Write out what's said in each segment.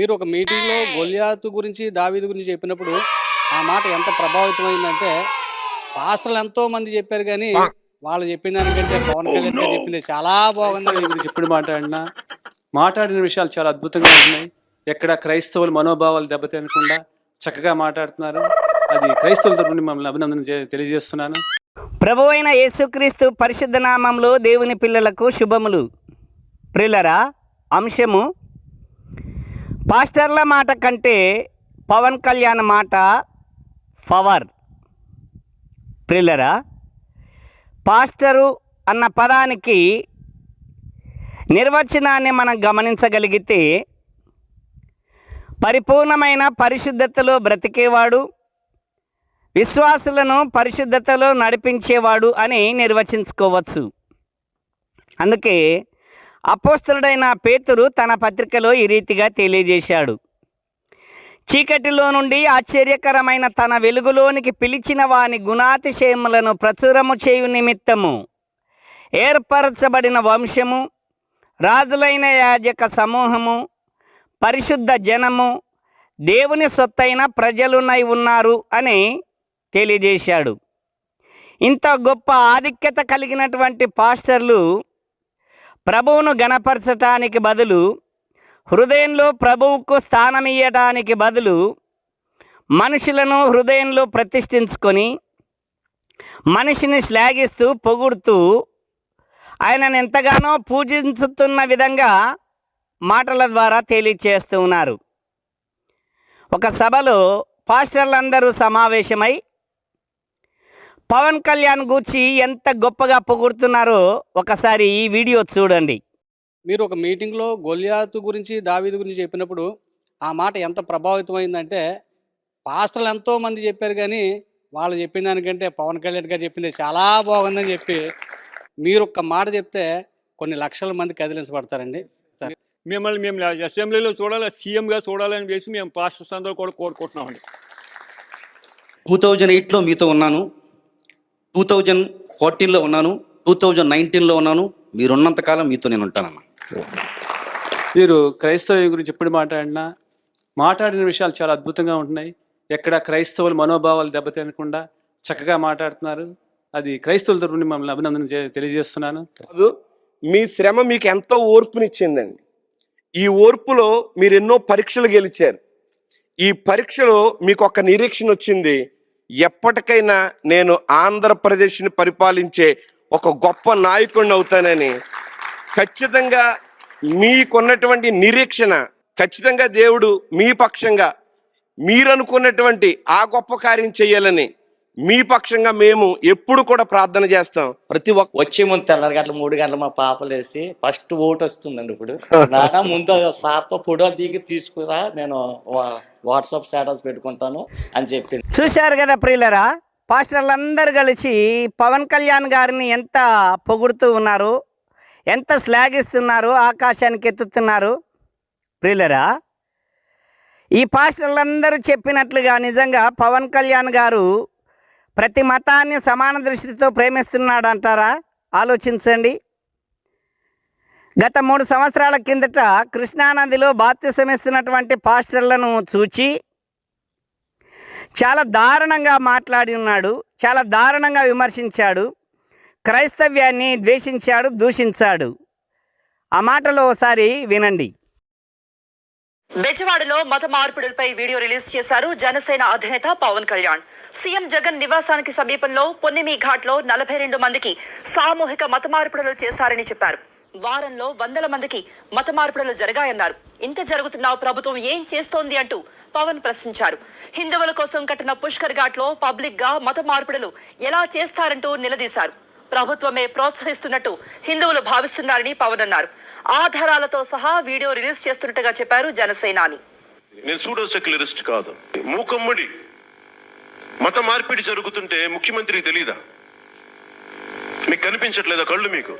మీరు ఒక మీటింగ్‌లో గొల్యాతు గురించి, దావీదు గురించి చెప్పినప్పుడు ఆ మాట ఎంత ప్రభావితమైందంటే, పాస్టర్లు ఎంతోమంది చెప్పారు గానీ, వాళ్ళు చెప్పిన దానికంటే పవన్ కళ్యాణ్ గారు చెప్పింది చాలా బాగుందని మీ గురించి ఎప్పుడు మాట్లాడిన విషయాలు చాలా అద్భుతంగా ఉన్నాయి. ఎక్కడ క్రైస్తవుల మనోభావాలు దెబ్బతినకుండా చక్కగా మాట్లాడుతున్నారు. అది క్రైస్తవుల తరపున మిమ్మల్ని అభినందన తెలియజేస్తున్నాను. ప్రభువైన యేసుక్రీస్తు పరిశుద్ధ నామంలో దేవుని పిల్లలకు శుభములు. ప్రియులరా, అంశము పాస్టర్ల మాట కంటే పవన్ కళ్యాణ్ మాట పవర్. ప్రియులరా, పాస్టరు అన్న పదానికి నిర్వచనాన్ని మనం గమనించగలిగితే, పరిపూర్ణమైన పరిశుద్ధతలో బ్రతికేవాడు, విశ్వాసులను పరిశుద్ధతలో నడిపించేవాడు అని నిర్వచించుకోవచ్చు. అందుకే అపోస్తలుడైన పేతురు తన పత్రికలో ఈ రీతిగా తెలియజేశాడు: చీకటిలో నుండి ఆశ్చర్యకరమైన తన వెలుగులోనికి పిలిచిన వాని గుణాతిశయములను ప్రచురము చేయు నిమిత్తము ఏర్పరచబడిన వంశము, రాజులైన యాజక సమూహము, పరిశుద్ధ జనము, దేవుని సొత్తైన ప్రజలునై ఉన్నారు అని తెలియజేశాడు. ఇంత గొప్ప ఆధిక్యత కలిగినటువంటి పాస్టర్లు ప్రభువును గణపరచటానికి బదులు, హృదయంలో ప్రభువుకు స్థానం ఇయ్యడానికి బదులు, మనుషులను హృదయంలో ప్రతిష్ఠించుకొని మనిషిని శ్లాఘిస్తూ పొగుడుతూ ఆయనను ఎంతగానో పూజించుతున్న విధంగా మాటల ద్వారా తెలియచేస్తూ ఉన్నారు. ఒక సభలో పాస్టర్లందరూ సమావేశమై పవన్ కళ్యాణ్ గూర్చి ఎంత గొప్పగా పొగుడుతున్నారో ఒకసారి ఈ వీడియో చూడండి. మీరు ఒక మీటింగ్‌లో గొల్యాతు గురించి, దావీదు గురించి చెప్పినప్పుడు ఆ మాట ఎంత ప్రభావితమైందంటే, పాస్టర్లు ఎంతోమంది చెప్పారు గానీ, వాళ్ళు చెప్పిన దానికంటే పవన్ కళ్యాణ్ గారు చెప్పింది చాలా బాగుందని చెప్పి, మీరు ఒక్క మాట చెప్తే కొన్ని లక్షల మంది కదిలించబడతారండి. మిమ్మల్ని మేము అసెంబ్లీలో చూడాలి, సీఎంగా చూడాలని వేసి మేము పాస్టర్స్ అందరూ కూడా కోరుకుంటున్నామండి. 2008లో మీతో ఉన్నాను, 2014లో ఉన్నాను, 2019లో ఉన్నాను. మీరున్నంతకాలం మీతో నేను ఉంటానన్నా. మీరు క్రైస్తవం గురించి ఎప్పుడు మాట్లాడిన విషయాలు చాలా అద్భుతంగా ఉంటున్నాయి. ఎక్కడ క్రైస్తవుల మనోభావాలు దెబ్బతినకుండా చక్కగా మాట్లాడుతున్నారు. అది క్రైస్తవుల తరపున మిమ్మల్ని అభినందన తెలియజేస్తున్నాను. మీ శ్రమ మీకు ఎంతో ఓర్పునిచ్చిందండి. ఈ ఓర్పులో మీరు ఎన్నో పరీక్షలు గెలిచారు. ఈ పరీక్షలో మీకు ఒక నిరీక్షణ వచ్చింది: ఎప్పటికైనా నేను ఆంధ్రప్రదేశ్ని పరిపాలించే ఒక గొప్ప నాయకుడిని అవుతానని. ఖచ్చితంగా మీకున్నటువంటి నిరీక్షణ, ఖచ్చితంగా దేవుడు మీ పక్షంగా మీరు అనుకున్నటువంటి ఆ గొప్ప కార్యం చేయాలని మీ పక్షంగా మేము ఎప్పుడు కూడా ప్రార్థన చేస్తాం. ప్రతి ఒక్క వచ్చే ముందు 2 గంటలు 3 గంటలు మా పాపలు వేసి ఫస్ట్ ఓటు వస్తుందండి. ఇప్పుడు నాన్న ముందు సార్తో ఫోటో దిగి తీసుకురా, నేను వాట్సాప్ స్టేటస్ పెట్టుకుంటాను అని చెప్పింది. చూశారు కదా ప్రియులరా, పాస్టర్లందరూ కలిసి పవన్ కళ్యాణ్ గారిని ఎంత పొగుడుతూ ఉన్నారు, ఎంత శ్లాఘిస్తున్నారు, ఆకాశానికి ఎత్తుతున్నారు. ప్రియులరా, ఈ పాస్టర్లందరూ చెప్పినట్లుగా నిజంగా పవన్ కళ్యాణ్ గారు ప్రతి మతాన్ని సమాన దృష్టితో ప్రేమిస్తున్నాడు అంటారా? ఆలోచించండి. గత 3 సంవత్సరాల కిందట కృష్ణానదిలో బాప్తిసమిస్తున్నటువంటి పాస్టర్లను చూచి చాలా దారుణంగా మాట్లాడి ఉన్నాడు, చాలా దారుణంగా విమర్శించాడు, క్రైస్తవ్యాన్ని ద్వేషించాడు, దూషించాడు. ఆ మాటలో ఒకసారి వినండి. బెజవాడలో మత మార్పిడులపై వీడియో రిలీజ్ చేశారు జనసేన అధినేత పవన్ కళ్యాణ్. సీఎం జగన్ నివాసానికి సమీపంలో పొన్నిమి ఘాట్లో 42 మందికి సామూహిక మత మార్పిడులు చేశారని చెప్పారు. వారంలో 100 మందికి మత మార్పిడులు జరిగాయన్నారు. ఇంత జరుగుతున్న ప్రభుత్వం ఏం చేస్తోంది అంటూ పవన్ ప్రశ్నించారు. హిందువుల కోసం కట్టిన పుష్కర్ ఘాట్లో పబ్లిక్ గా మత మార్పిడులు ఎలా చేస్తారంటూ నిలదీశారు. ప్రభుత్వమే ప్రోత్సహిస్తున్నట్టు హిందువులు భావిస్తున్నారని పవన్ అన్నారు. ఆధారాలతో సహా వీడియో రిలీజ్ చేస్తున్నట్టుగా చెప్పారు జనసేనాని. నేను సూడో సెక్యులరిస్ట్ కాదు. మూకమ్మడి మత మార్పిడి జరుగుతుంటే ముఖ్యమంత్రికి తెలీదా? మీకు కనిపించట్లేదా కళ్ళు? మీకు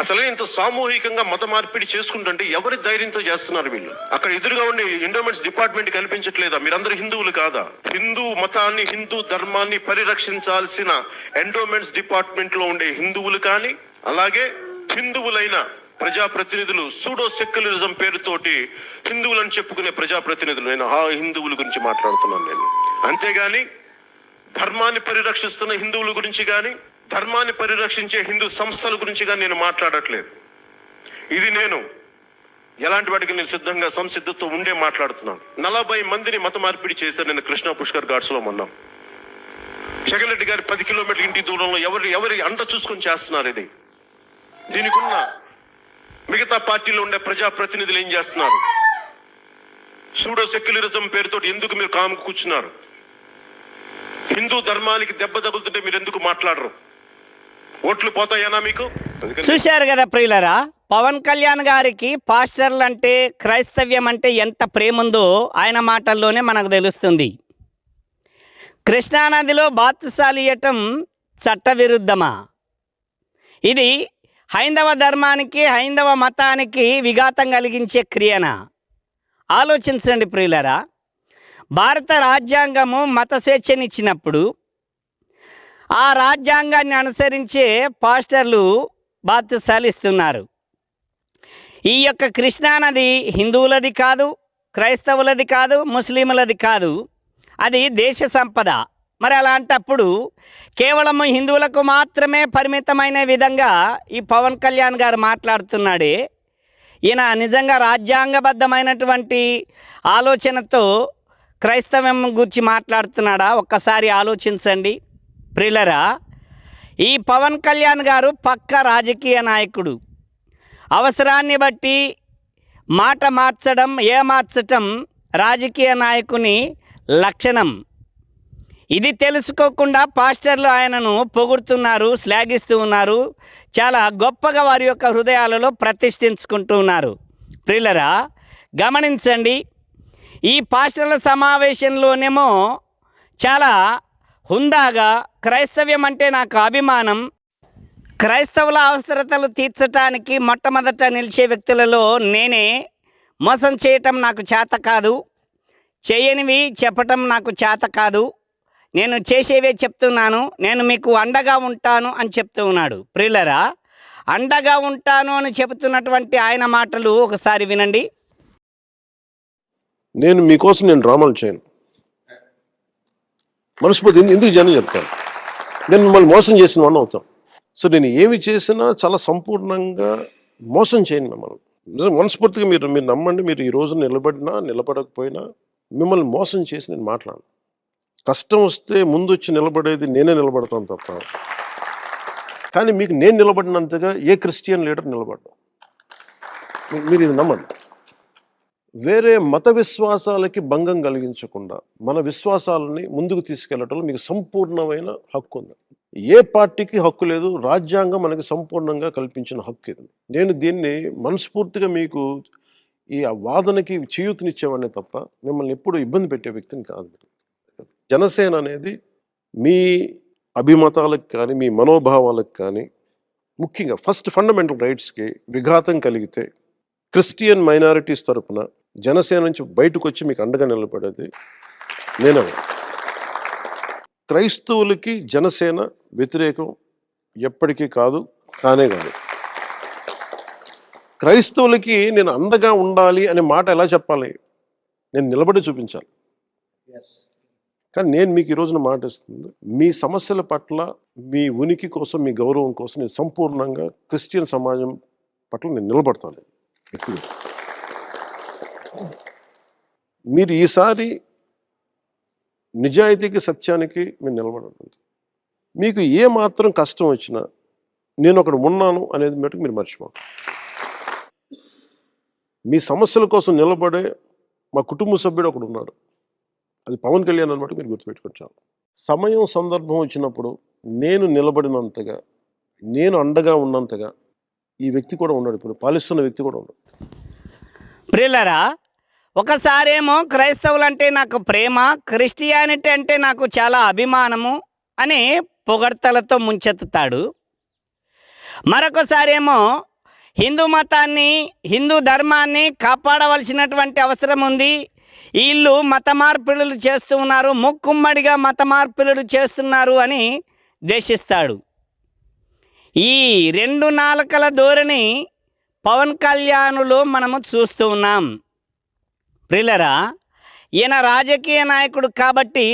అసలే ఇంత సామూహికంగా మత మార్పిడి చేసుకుంటుంటే ఎవరి ధైర్యంతో చేస్తున్నారు వీళ్ళు? అక్కడ ఎదురుగా ఉండే ఎండోమెంట్స్ డిపార్ట్మెంట్ కనిపించట్లేదా? మీరందరూ హిందువులు కాదా? హిందూ మతాన్ని, హిందూ ధర్మాన్ని పరిరక్షించాల్సిన ఎండోమెంట్స్ డిపార్ట్మెంట్ లో ఉండే హిందువులు కానీ, అలాగే హిందువులైన ప్రజాప్రతినిధులు సూడో సెక్యులరిజం పేరుతోటి హిందువులని చెప్పుకునే ప్రజాప్రతినిధులు, నేను ఆ హిందువుల గురించి మాట్లాడుతున్నాను నేను. అంతేగాని ధర్మాన్ని పరిరక్షిస్తున్న హిందువుల గురించి కానీ ధర్మాన్ని పరిరక్షించే హిందూ సంస్థల గురించి కానీ నేను మాట్లాడట్లేదు. ఇది నేను ఎలాంటి వాటికి నేను సిద్ధంగా సంసిద్ధతో ఉండే మాట్లాడుతున్నాను. 40 మందిని మత మార్పిడి చేశారు నేను కృష్ణా పుష్కర్ ఘాట్స్ లో మొన్న. జగన్ రెడ్డి గారి 10 కిలోమీటర్ల ఇంటి దూరంలో ఎవరి అండ చూసుకొని చేస్తున్నారు ఇది. దీనికి ఉన్న మిగతా పార్టీలో ఉండే ప్రజాప్రతినిధులు ఏం చేస్తున్నారు? సూడో సెక్యులరిజం పేరుతో ఎందుకు మీరు కాముకు కూర్చున్నారు? హిందూ ధర్మానికి దెబ్బ తగులుతుంటే మీరు ఎందుకు మాట్లాడరు? ఓట్లు పోతాయనా మీకు? చూశారు కదా ప్రియులరా, పవన్ కళ్యాణ్ గారికి పాస్టర్లు అంటే, క్రైస్తవ్యం అంటే ఎంత ప్రేమ ఉందో ఆయన మాటల్లోనే మనకు తెలుస్తుంది. కృష్ణానదిలో బాప్తిసాలు ఇవ్వటం చట్టవిరుద్ధమా? ఇది హైందవ ధర్మానికి, హైందవ మతానికి విఘాతం కలిగించే క్రియనా? ఆలోచించండి ప్రియులరా. భారత రాజ్యాంగము మత స్వేచ్ఛనిచ్చినప్పుడు ఆ రాజ్యాంగాన్ని అనుసరించే పాస్టర్లు బాప్తిసాలు ఇస్తున్నారు. ఈ యొక్క కృష్ణానది హిందువులది కాదు, క్రైస్తవులది కాదు, ముస్లింలది కాదు, అది దేశ సంపద. మరి అలాంటప్పుడు కేవలం హిందువులకు మాత్రమే పరిమితమైన విధంగా ఈ పవన్ కళ్యాణ్ గారు మాట్లాడుతున్నాడే, ఈయన నిజంగా రాజ్యాంగబద్ధమైనటువంటి ఆలోచనతో క్రైస్తవం గురించి మాట్లాడుతున్నాడా? ఒక్కసారి ఆలోచించండి ప్రియులరా. ఈ పవన్ కళ్యాణ్ గారు పక్క రాజకీయ నాయకుడు. అవసరాన్ని బట్టి మాట మార్చడం, ఏమార్చటం రాజకీయ నాయకుని లక్షణం. ఇది తెలుసుకోకుండా పాస్టర్లు ఆయనను పొగుడుతున్నారు, శ్లాఘిస్తూ ఉన్నారు, చాలా గొప్పగా వారి యొక్క హృదయాలలో ప్రతిష్ఠించుకుంటూ ఉన్నారు. ప్రియులరా గమనించండి, ఈ పాస్టర్ల సమావేశంలోనేమో చాలా హుందాగా క్రైస్తవ్యం అంటే నాకు అభిమానం, క్రైస్తవుల అవసరతలు తీర్చడానికి మొట్టమొదట నిలిచే వ్యక్తులలో నేనే, మోసం చేయటం నాకు చేత కాదు, చేయనివి చెప్పటం నాకు చేత కాదు, నేను చేసేవే చెప్తున్నాను, నేను మీకు అండగా ఉంటాను అని చెప్తూ ఉన్నాడు. ప్రియులరా, అండగా ఉంటాను అని చెబుతున్నటువంటి ఆయన మాటలు ఒకసారి వినండి. నేను మీకోసం నేను డ్రామాలు చేయను, మనస్ఫూర్తి ఎందుకు జనం చెప్తాను. నేను మిమ్మల్ని మోసం చేసిన వాడిని అవుతాను. సో నేను ఏమి చేసినా చాలా సంపూర్ణంగా మోసం చేయను మిమ్మల్ని. నిజం మనస్ఫూర్తిగా మీరు నమ్మండి. మీరు ఈ రోజు నిలబడినా నిలబడకపోయినా మిమ్మల్ని మోసం చేసి నేను మాట్లాడను. కష్టం వస్తే ముందు వచ్చి నిలబడేది నేనే నిలబడతాను తప్ప, కానీ మీకు నేను నిలబడినంతగా ఏ క్రిస్టియన్ లీడర్ నిలబడ్డా. మీరు ఇది నమ్మండి. వేరే మత విశ్వాసాలకి భంగం కలిగించకుండా మన విశ్వాసాలని ముందుకు తీసుకెళ్లటంలో మీకు సంపూర్ణమైన హక్కు ఉంది. ఏ పార్టీకి హక్కు లేదు, రాజ్యాంగం మనకి సంపూర్ణంగా కల్పించిన హక్కు ఇది. నేను దీన్ని మనస్ఫూర్తిగా మీకు ఈ వాదనకి చేయూతనిచ్చేవాడిని తప్ప మిమ్మల్ని ఎప్పుడు ఇబ్బంది పెట్టే వ్యక్తిని కాదు. జనసేన అనేది మీ అభిమతాలకు కానీ మీ మనోభావాలకు కానీ ముఖ్యంగా ఫస్ట్ ఫండమెంటల్ రైట్స్కి విఘాతం కలిగితే క్రిస్టియన్ మైనారిటీస్ తరపున జనసేన నుంచి బయటకు వచ్చి మీకు అండగా నిలబడేది నేనే. క్రైస్తవులకి జనసేన వ్యతిరేకం ఎప్పటికీ కాదు, కానే కాదు. క్రైస్తవులకి నేను అండగా ఉండాలి అనే మాట ఎలా చెప్పాలి? నేను నిలబడి చూపించాలి. కానీ నేను మీకు ఈ రోజున మాట ఇస్తుంది, మీ సమస్యల పట్ల మీ ఉనికి కోసం, మీ గౌరవం కోసం నేను సంపూర్ణంగా క్రిస్టియన్ సమాజం పట్ల నేను నిలబడతాను. మీరు ఈసారి నిజాయితీకి, సత్యానికి మీరు నిలబడండి. మీకు ఏ మాత్రం కష్టం వచ్చినా నేను అక్కడ ఉన్నాను అనేది మటుకు మీరు మర్చిపోండి. మీ సమస్యల కోసం నిలబడే మా కుటుంబ సభ్యుడు ఒకడు ఉన్నాడు, అది పవన్ కళ్యాణ్ అన్నమాట. మీరు గుర్తుపెట్టుకోవచ్చు. సమయం సందర్భం వచ్చినప్పుడు నేను నిలబడినంతగా, నేను అండగా ఉన్నంతగా ఈ వ్యక్తి కూడా ఉన్నాడు, ఇప్పుడు పాలిస్తున్న వ్యక్తి కూడా ఉన్నాడు. ప్రియులరా, ఒకసారేమో క్రైస్తవులంటే నాకు ప్రేమ, క్రిస్టియానిటీ అంటే నాకు చాలా అభిమానము అని పొగడ్తలతో ముంచెత్తుతాడు. మరొకసారేమో హిందూ మతాన్ని, హిందూ ధర్మాన్ని కాపాడవలసినటువంటి అవసరం ఉంది, వీళ్ళు మత మార్పిడులు చేస్తూ ఉన్నారు, ముక్కుమ్మడిగా మత మార్పిడులు చేస్తున్నారు అని దేశిస్తాడు. ఈ రెండు నాలుకల ధోరణి పవన్ కళ్యాణ్లో మనము చూస్తూ ఉన్నాం. ప్రియులరా, ఈయన రాజకీయ నాయకుడు కాబట్టి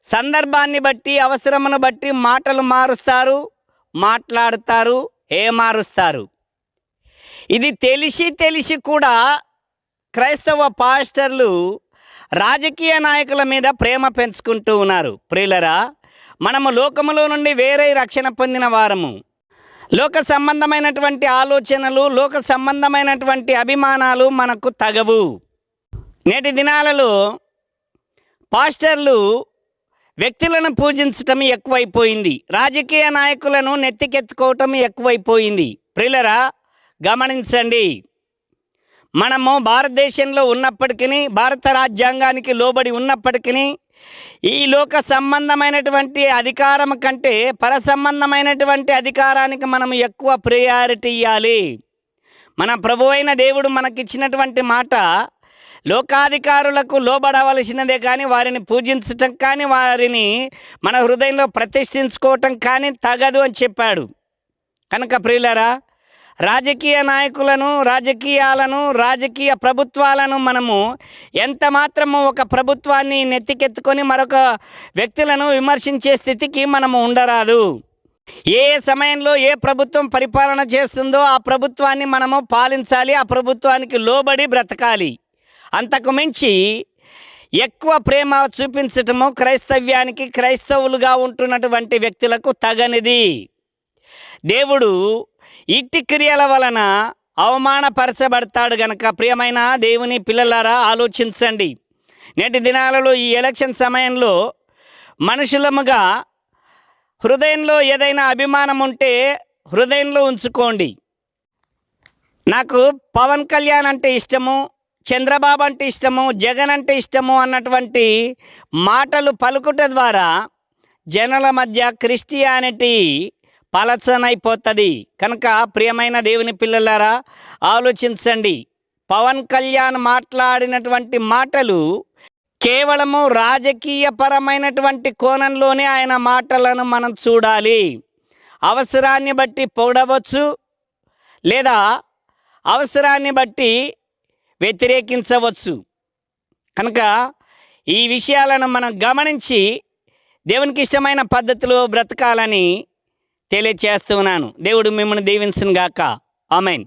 సందర్భాన్ని బట్టి, అవసరమును బట్టి మాటలు మారుస్తారు, మాట్లాడుతారు, మారుస్తారు. ఇది తెలిసి కూడా క్రైస్తవ పాస్టర్లు రాజకీయ నాయకుల మీద ప్రేమ పెంచుకుంటూ ఉన్నారు. ప్రియులరా, మనము లోకములో నుండి వేరే రక్షణ పొందిన వారము. లోక సంబంధమైనటువంటి ఆలోచనలు, లోక సంబంధమైనటువంటి అభిమానాలు మనకు తగవు. నేటి దినాలలో పాస్టర్లు వ్యక్తులను పూజించటం ఎక్కువైపోయింది, రాజకీయ నాయకులను నెత్తికెత్తుకోవటం ఎక్కువైపోయింది. ప్రియులరా, గమనించండి, మనము భారతదేశంలో ఉన్నప్పటికీ, భారత రాజ్యాంగానికి లోబడి ఉన్నప్పటికీ, ఈ లోక సంబంధమైనటువంటి అధికారం కంటే పర సంబంధమైనటువంటి అధికారానికి మనం ఎక్కువ ప్రయారిటీ ఇవ్వాలి. మన ప్రభు అయిన దేవుడు మనకిచ్చినటువంటి మాట, లోకాధికారులకు లోబడవలసినదే కానీ వారిని పూజించటం కానీ వారిని మన హృదయంలో ప్రతిష్ఠించుకోవటం కానీ తగదు అని చెప్పాడు. కనుక ప్రియులరా, రాజకీయ నాయకులను, రాజకీయ ప్రభుత్వాలను మనము ఎంత మాత్రము ఒక ప్రభుత్వాన్ని నెత్తికెత్తుకొని మరొక వ్యక్తులను విమర్శించే స్థితికి మనము ఉండరాదు. ఏ సమయంలో ఏ ప్రభుత్వం పరిపాలన చేస్తుందో ఆ ప్రభుత్వాన్ని మనము పాలించాలి, ఆ ప్రభుత్వానికి లోబడి బ్రతకాలి. అంతకు మించి ఎక్కువ ప్రేమ చూపించటము క్రైస్తవ్యానికి, క్రైస్తవులుగా ఉంటున్నటువంటి వ్యక్తులకు తగనిది. దేవుడు ఇట్టి క్రియల వలన అవమానపరచబడతాడు. గనక ప్రియమైన దేవుని పిల్లలారా, ఆలోచించండి. నేటి దినాలలో ఈ ఎలక్షన్ సమయంలో మనుషులముగా హృదయంలో ఏదైనా అభిమానం ఉంటే హృదయంలో ఉంచుకోండి. నాకు పవన్ కళ్యాణ్ అంటే ఇష్టము, చంద్రబాబు అంటే ఇష్టము, జగన్ అంటే ఇష్టము అన్నటువంటి మాటలు పలుకుట ద్వారా జనుల మధ్య క్రిస్టియానిటీ పలచనైపోతుంది. కనుక ప్రియమైన దేవుని పిల్లలారా, ఆలోచించండి. పవన్ కళ్యాణ్ మాట్లాడినటువంటి మాటలు కేవలము రాజకీయపరమైనటువంటి కోణంలోనే ఆయన మాటలను మనం చూడాలి. అవసరాన్ని బట్టి పొగడవచ్చు, లేదా అవసరాన్ని బట్టి వ్యతిరేకించవచ్చు. కనుక ఈ విషయాలను మనం గమనించి దేవునికి ఇష్టమైన పద్ధతిలో బ్రతకాలని తెలియచేస్తున్నాను. దేవుడు మిమ్మల్ని దీవించును గాక. ఆమేన్.